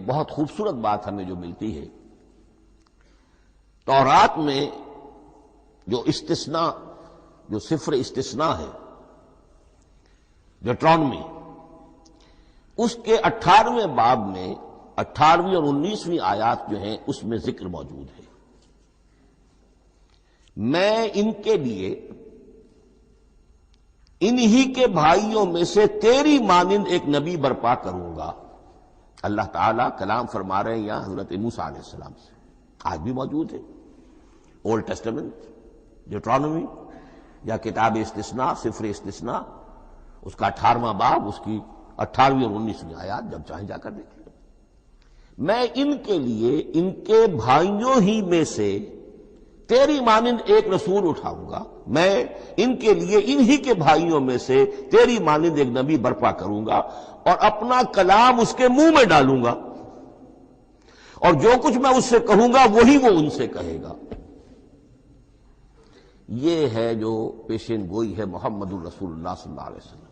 ایک بہت خوبصورت بات ہمیں جو ملتی ہے، تورات میں جو استثناء، جو صفر استثناء ہے ڈیوٹرانومی، اس کے 18ویں باب میں 18ویں اور 19ویں آیات جو ہیں اس میں ذکر موجود ہے، میں ان کے لیے انہی کے بھائیوں میں سے تیری مانند ایک نبی برپا کروں گا۔ اللہ تعالیٰ کلام فرما رہے ہیں یہاں حضرت موسیٰ علیہ السلام سے، آج بھی موجود ہے اولڈ ٹیسٹمنٹ ڈیوٹرانومی یا کتاب استثناء، صفر استثناء، اس کا 18واں باب، اس کی 18ویں اور 19ویں آیات، جب چاہیں جا کر دیکھیں۔ میں ان کے لیے ان کے بھائیوں ہی میں سے تیری مانند ایک رسول اٹھاؤں گا، میں ان کے لیے انہی کے بھائیوں میں سے تیری مانند ایک نبی برپا کروں گا اور اپنا کلام اس کے منہ میں ڈالوں گا، اور جو کچھ میں اس سے کہوں گا وہی وہ ان سے کہے گا۔ یہ ہے جو پیشین گوئی ہے محمد الرسول اللہ صلی اللہ علیہ وسلم۔